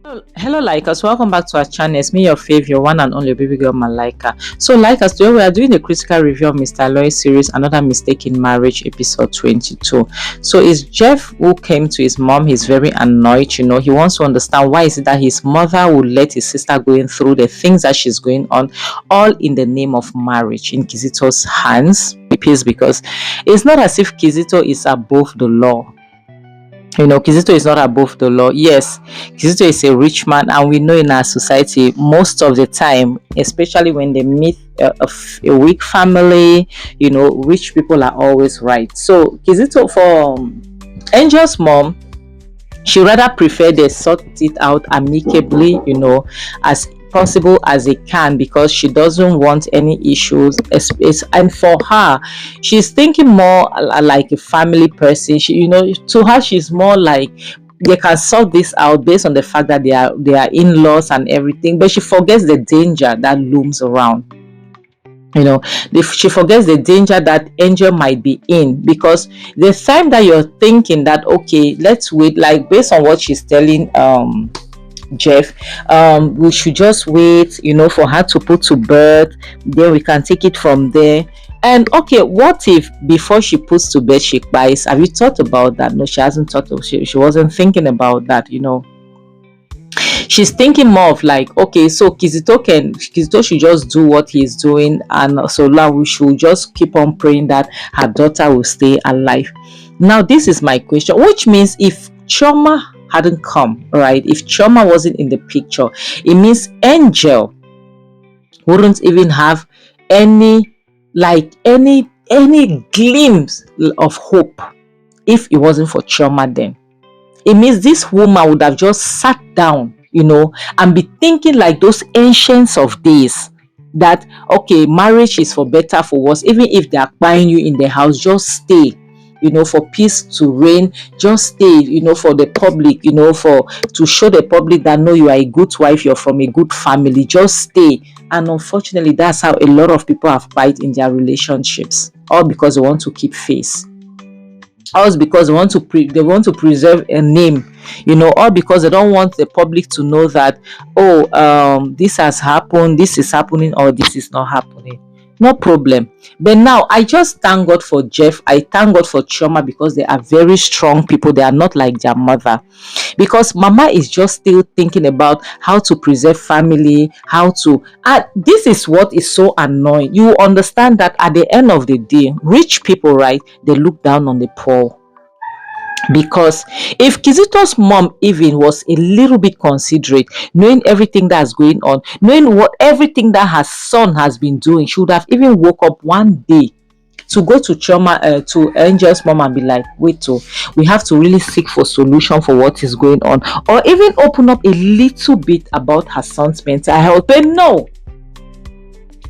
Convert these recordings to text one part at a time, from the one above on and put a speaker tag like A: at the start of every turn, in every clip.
A: Hello, Likers. Welcome back to our channel. It's me, your favorite one and only baby girl, Malika. So, Likers, today we are doing a critical review of Mr. Aloy series, Another Mistake in Marriage, episode 22. So, it's Jeff who came to his mom. He's very annoyed. He wants to understand why is it that his mother would let his sister going through the things that she's going on, all in the name of marriage, in Kizito's hands. Because it's not as if Kizito is above the law. Kizito is not above the law. Yes, Kizito is a rich man, and we know in our society, most of the time, especially when they meet a weak family, rich people are always right. So, Kizito, for Angel's mom, she rather prefer they sort it out amicably, as possible as they can, because she doesn't want any issues. And for her, she's thinking more like a family person. To her, she's more like they can sort this out based on the fact that they are in-laws and everything, but she forgets the danger that looms around. She forgets the danger that Angel might be in, because the time that you're thinking that, okay, let's wait, like based on what she's telling Jeff, we should just wait, for her to put to bed, then we can take it from there. And okay, what if before she puts to bed she buys? Have you thought about that? No, she hasn't thought of. She wasn't thinking about that. She's thinking more of like, okay, so Kizito should just do what he's doing, and so now we should just keep on praying that her daughter will stay alive. Now, this is my question, which means if Chioma hadn't come, right? If Chioma wasn't in the picture, it means Angel wouldn't even have any glimpse of hope if it wasn't for Chioma. Then it means this woman would have just sat down, and be thinking like those ancients of days, that okay, marriage is for better, for worse. Even if they are buying you in the house, just stay, for peace to reign. Just stay, for the public, for to show the public that no, you are a good wife, you're from a good family. Just stay. And unfortunately, that's how a lot of people have fight in their relationships, all because they want to keep face, all because they want to preserve a name, all because they don't want the public to know that, this has happened, this is happening, or this is not happening. No problem. But now I just thank God for Jeff. I thank God for Chioma, because they are very strong people. They are not like their mother. Because Mama is just still thinking about how to preserve family, how to. This is what is so annoying. You understand that at the end of the day, rich people, right? They look down on the poor. Because if Kizito's mom even was a little bit considerate, knowing everything that's going on, knowing what everything that her son has been doing, she would have even woke up one day to go to Chioma, to Angel's mom, and be like, wait, we have to really seek for solution for what is going on, or even open up a little bit about her son's mental health. But no,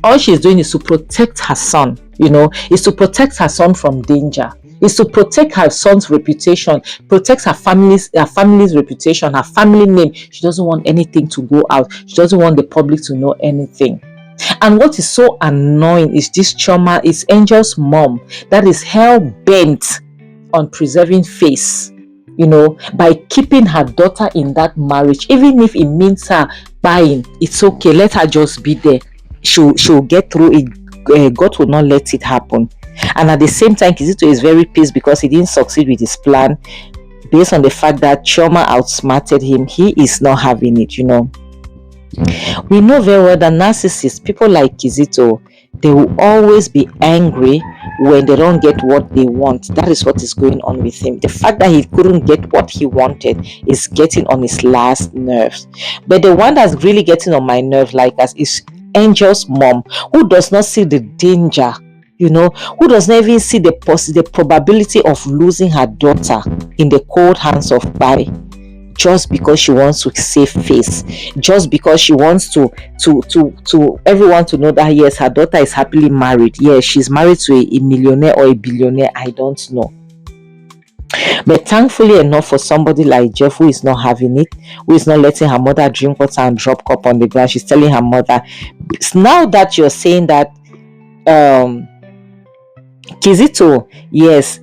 A: all she's doing is to protect her son, is to protect her son from danger, is to protect her son's reputation, protect her family's reputation, her family name. She doesn't want anything to go out. She doesn't want the public to know anything. And what is so annoying is this Chioma, is Angel's mom, that is hell bent on preserving face, by keeping her daughter in that marriage. Even if it means her buying, it's okay, let her just be there. She'll get through it. God will not let it happen. And at the same time, Kizito is very pissed because he didn't succeed with his plan, based on the fact that Chioma outsmarted him. He is not having it. We know very well that narcissists, people like Kizito, they will always be angry when they don't get what they want. That is what is going on with him. The fact that he couldn't get what he wanted is getting on his last nerves. But the one that's really getting on my nerve, like us, is Angel's mom, who does not see the danger, who does not even see the probability of losing her daughter in the cold hands of Barry, just because she wants to save face, just because she wants to everyone to know that yes, her daughter is happily married. Yes, she's married to a millionaire or a billionaire, I don't know. But thankfully enough for somebody like Jeff, who is not having it, who is not letting her mother drink water and drop cup on the ground. She's telling her mother, now that you're saying that Kizito, yes,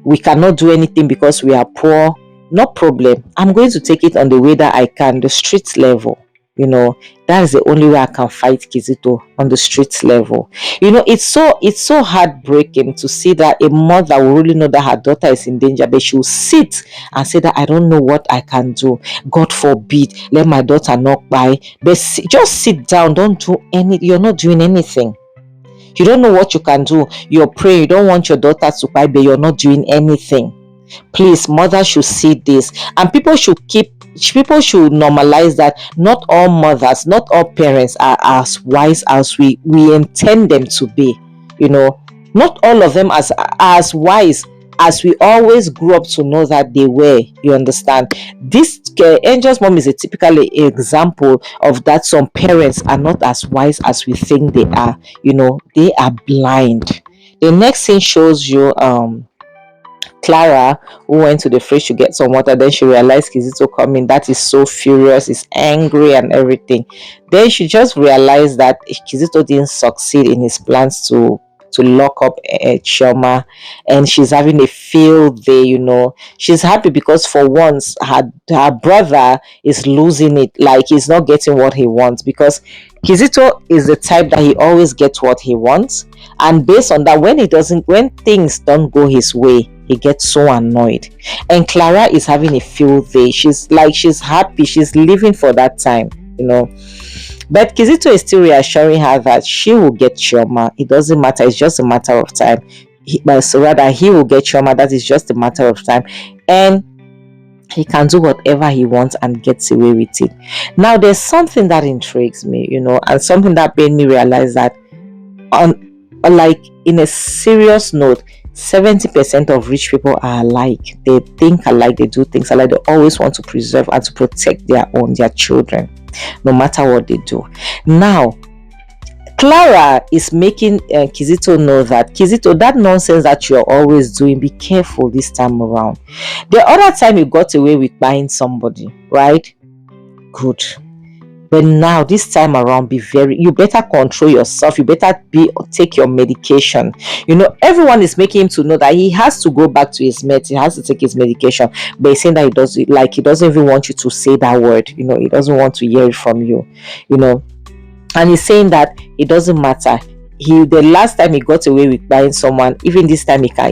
A: we cannot do anything because we are poor, no problem. I'm going to take it on the way that I can, the street level. That is the only way I can fight Kizito, on the street level. It's so heartbreaking to see that a mother will really know that her daughter is in danger, but she will sit and say that I don't know what I can do. God forbid, let my daughter not buy. But just sit down. Don't do any. You're not doing anything. You don't know what you can do. You're praying. You don't want your daughter to buy, but you're not doing anything. Please, mothers should see this, and people should normalize that not all mothers, not all parents are as wise as we intend them to be. Not all of them as wise as we always grew up to know that they were. You understand? This Angel's mom is a typical example of that. Some parents are not as wise as we think they are. They are blind. The next thing shows you Clara, who went to the fridge to get some water. Then she realized Kizito coming. That is so furious, is angry and everything. Then she just realized that Kizito didn't succeed in his plans to lock up Chioma, and she's having a field day. She's happy because for once her brother is losing it, like he's not getting what he wants, because Kizito is the type that he always gets what he wants, and based on that, when things don't go his way, he gets so annoyed. And Clara is having a field day. She's happy, she's living for that time. But Kizito is still reassuring her that she will get Chioma. It doesn't matter, it's just a matter of time. So rather, he will get Chioma. That is just a matter of time. And he can do whatever he wants and gets away with it. Now, there's something that intrigues me, and something that made me realize that, in a serious note, 70% of rich people are alike. They think alike, they do things alike. They always want to preserve and to protect their children, no matter what they do. Now, Clara is making Kizito know that, Kizito, that nonsense that you're always doing, be careful this time around. The other time you got away with buying somebody, right? Good. But now, this time around, you better control yourself. You better take your medication. Everyone is making him to know that he has to go back to his meds. He has to take his medication. But he's saying that he doesn't even want you to say that word. He doesn't want to hear it from you. And he's saying that it doesn't matter. The last time he got away with buying someone, even this time he can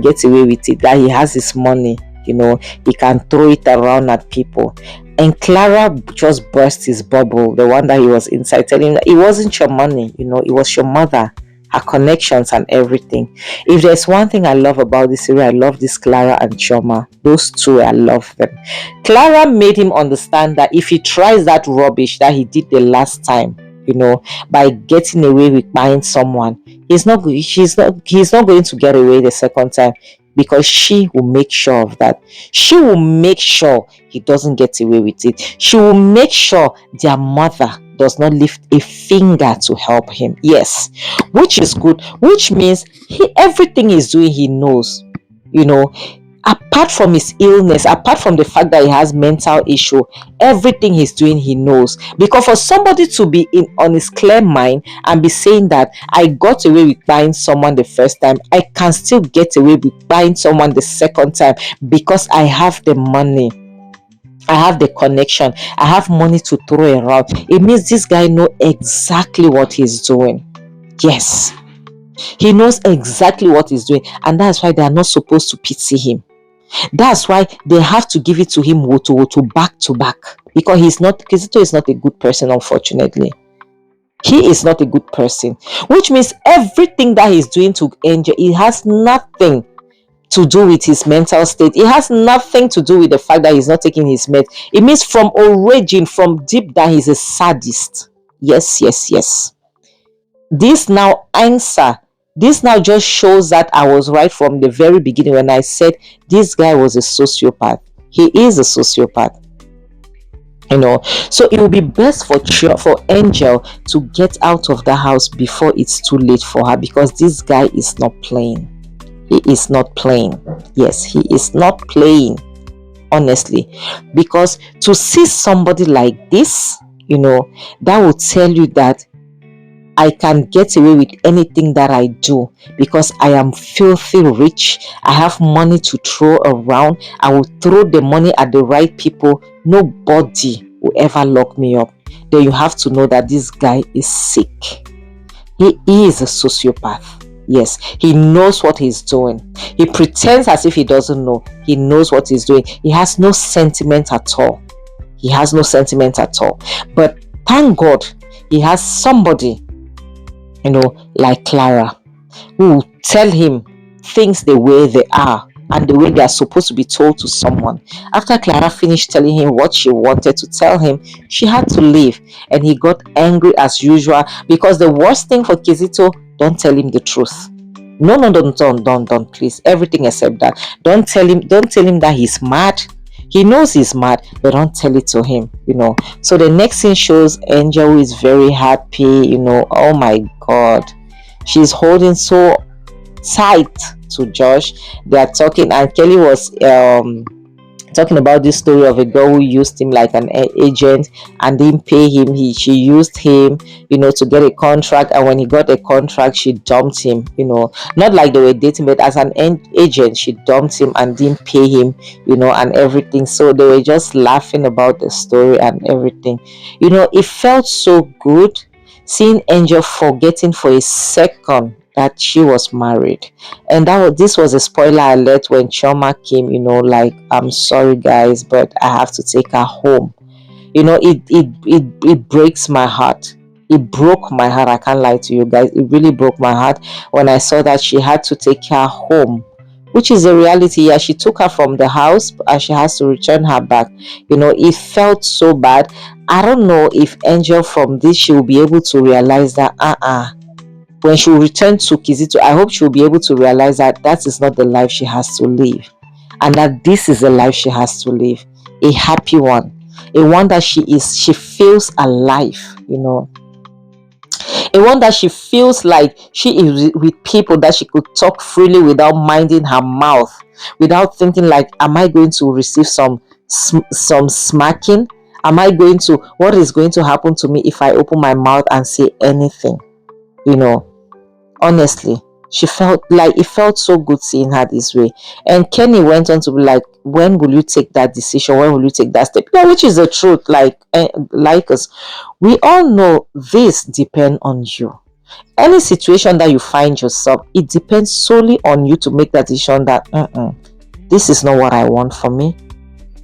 A: get away with it. That he has his money. He can throw it around at people. And Clara just burst his bubble, the one that he was inside, telling him that it wasn't your money, it was your mother, her connections and everything. If there's one thing I love about this series, I love this Clara and Chioma. Those two, I love them. Clara made him understand that if he tries that rubbish that he did the last time, by getting away with buying someone, he's not going to get away the second time. Because she will make sure of that. She will make sure he doesn't get away with it. She will make sure their mother does not lift a finger to help him. Yes, which is good. Which means everything he's doing, he knows. Apart from his illness, apart from the fact that he has mental issue, everything he's doing, he knows. Because for somebody to be on his clear mind and be saying that I got away with buying someone the first time, I can still get away with buying someone the second time because I have the money, I have the connection, I have money to throw around. It means this guy knows exactly what he's doing. Yes, he knows exactly what he's doing, and that's why they are not supposed to pity him. That's why they have to give it to him to back to back, because Kizito is not a good person. Unfortunately, he is not a good person, which means everything that he's doing to Angel, it has nothing to do with his mental state. It has nothing to do with the fact that he's not taking his meds. It means from origin, from deep down, he's a sadist. Yes. This now just shows that I was right from the very beginning when I said this guy was a sociopath. He is a sociopath. So it will be best for Angel to get out of the house before it's too late for her, because this guy is not playing. He is not playing. Yes, he is not playing, honestly, because to see somebody like this, that will tell you that I can get away with anything that I do because I am filthy rich. I have money to throw around. I will throw the money at the right people. Nobody will ever lock me up. Then you have to know that this guy is sick. He is a sociopath. Yes, he knows what he's doing. He pretends as if he doesn't know. He knows what he's doing. He has no sentiment at all. He has no sentiment at all. But thank God he has somebody, like Clara, who will tell him things the way they are and the way they are supposed to be told to someone. After Clara finished telling him what she wanted to tell him, she had to leave, and he got angry as usual because the worst thing for Kizito, don't tell him the truth. No, don't, please. Everything except that. Don't tell him that he's mad. He knows he's mad, but don't tell it to him, So the next scene shows Angel, who is very happy, Oh my God. She's holding so tight to Josh. They are talking, and Kelly was talking about this story of a girl who used him like an agent and didn't pay him. She used him, to get a contract, and when he got a contract, she dumped him. Not like they were dating, but as an agent, she dumped him and didn't pay him, and everything. So they were just laughing about the story and everything. It felt so good seeing Angel forgetting for a second that she was married. And this was a spoiler alert when Chioma came, like, I'm sorry guys, but I have to take her home. It breaks my heart. It broke my heart. I can't lie to you guys. It really broke my heart when I saw that she had to take her home, which is a reality. Yeah, she took her from the house and she has to return her back. It felt so bad. I don't know if Angel from this, she will be able to realize that when she will return to Kizito, I hope she will be able to realize that that is not the life she has to live, and that this is the life she has to live, a happy one, a one that she feels alive, a one that she feels like she is with people, that she could talk freely without minding her mouth, without thinking like, am I going to receive some smacking? What is going to happen to me if I open my mouth and say anything? Honestly, it felt so good seeing her this way. And Kenny went on to be like, when will you take that decision? When will you take that step? Which is the truth. Like us, we all know this depends on you. Any situation that you find yourself, it depends solely on you to make that decision that this is not what I want for me.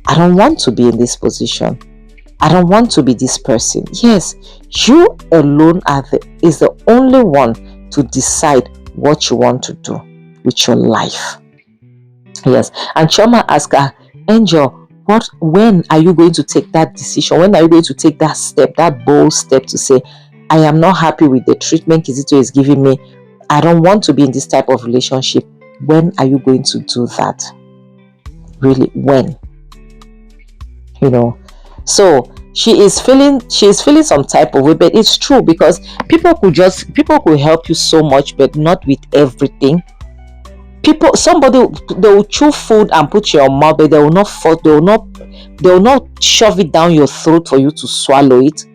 A: I don't want to be in this position. I don't want to be this person. Yes, you alone is the only one to decide what you want to do with your life. Yes. And Chioma asked her, Angel, when are you going to take that decision? When are you going to take that step, that bold step to say, I am not happy with the treatment Kizito is giving me. I don't want to be in this type of relationship. When are you going to do that? Really, when? So she is feeling some type of way, but it's true, because people could help you so much, but not with everything. Somebody, they will chew food and put your mouth, but they will not shove it down your throat for you to swallow it.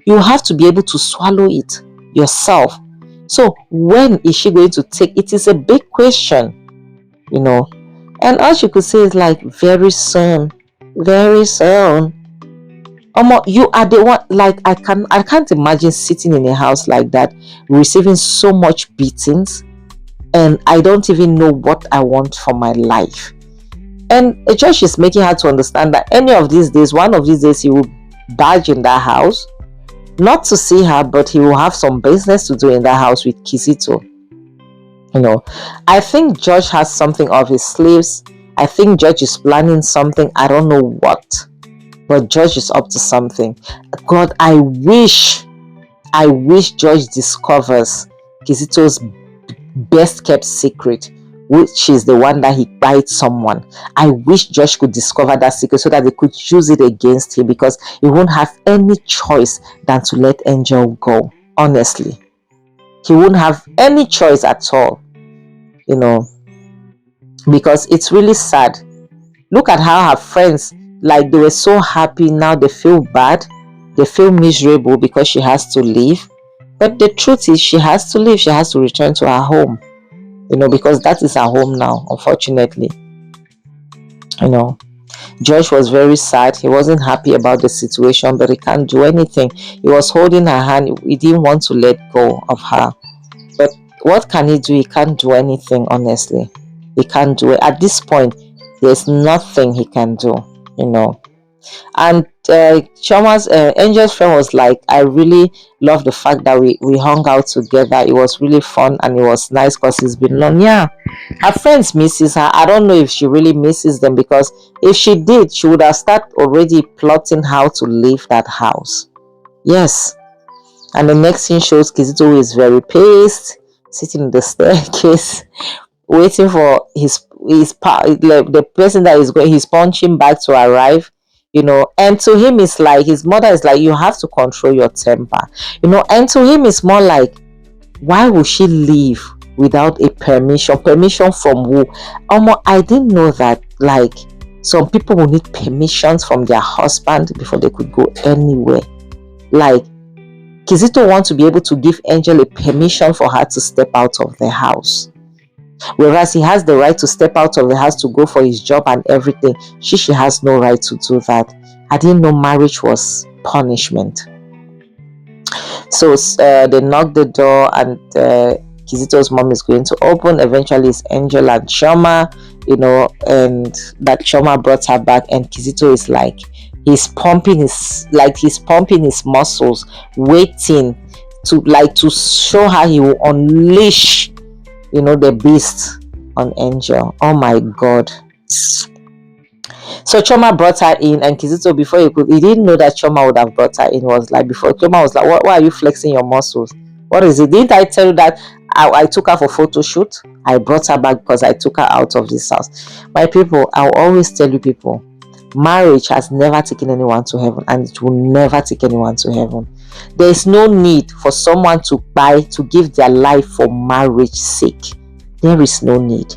A: You have to be able to swallow it yourself. So when is she going to take it? Is a big question, and all she could say is like, very soon. You are the one. Like, I can't imagine sitting in a house like that, receiving so much beatings, and I don't even know what I want for my life. And the church is making her to understand that one of these days he will barge in that house, not to see her, but he will have some business to do in that house with Kizito. I think George has something up his sleeves. I think George is planning something. I don't know what, but George is up to something. God, I wish George discovers Kizito's best kept secret, which is the one that he bites someone. I wish George could discover that secret so that they could use it against him, because he won't have any choice than to let Angel go. Honestly, he won't have any choice at all, because it's really sad. Look at how her friends, like, they were so happy. Now they feel bad, they feel miserable because she has to leave. But the truth is, she has to leave. She has to return to her home, because that is her home now, unfortunately. You know, George was very sad. He wasn't happy about the situation, but he can't do anything. He was holding her hand. He didn't want to let go of her. But what can he do? He can't do anything, honestly. He can't do it. At this point, there's nothing he can do, you know. And Choma's Angel's friend was like, I really love the fact that we hung out together. It was really fun and it was nice because it's been long. Yeah, her friends misses her. I don't know if she really misses them, because if she did, she would have started already plotting how to leave that house. Yes. And the next scene shows Kizito, who is very pissed, sitting in the staircase, waiting for the person that is going his punching bag to arrive. And to him it's like his mother is like, you have to control your temper. And to him it's more like, why would she leave without a permission from who? I didn't know that, like, some people will need permissions from their husband before they could go anywhere. Like, Kizito wants to be able to give Angel a permission for her to step out of the house, whereas he has the right to step out of the house to go for his job and everything. She has no right to do that. I didn't know marriage was punishment. So they knock the door, and Kizito's mom is going to open. Eventually it's Angel and Choma, and that Choma brought her back, and Kizito is like, he's pumping his muscles, waiting to show her he will unleash the beast on Angel. Oh my God. So Choma brought her in, and Kizito, before he didn't know that Choma would have brought her in. Was like, before Choma was like, why are you flexing your muscles? What is it? Didn't I tell you that I took her for photo shoot? I brought her back because I took her out of this house. My people, I'll always tell you people, marriage has never taken anyone to heaven, and it will never take anyone to heaven. There is no need for someone to give their life for marriage sake. There is no need.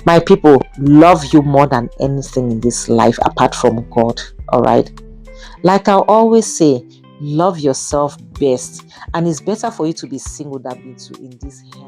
A: My people, love you more than anything in this life apart from God. All right. Like I always say, love yourself best, and it's better for you to be single than be in this hell.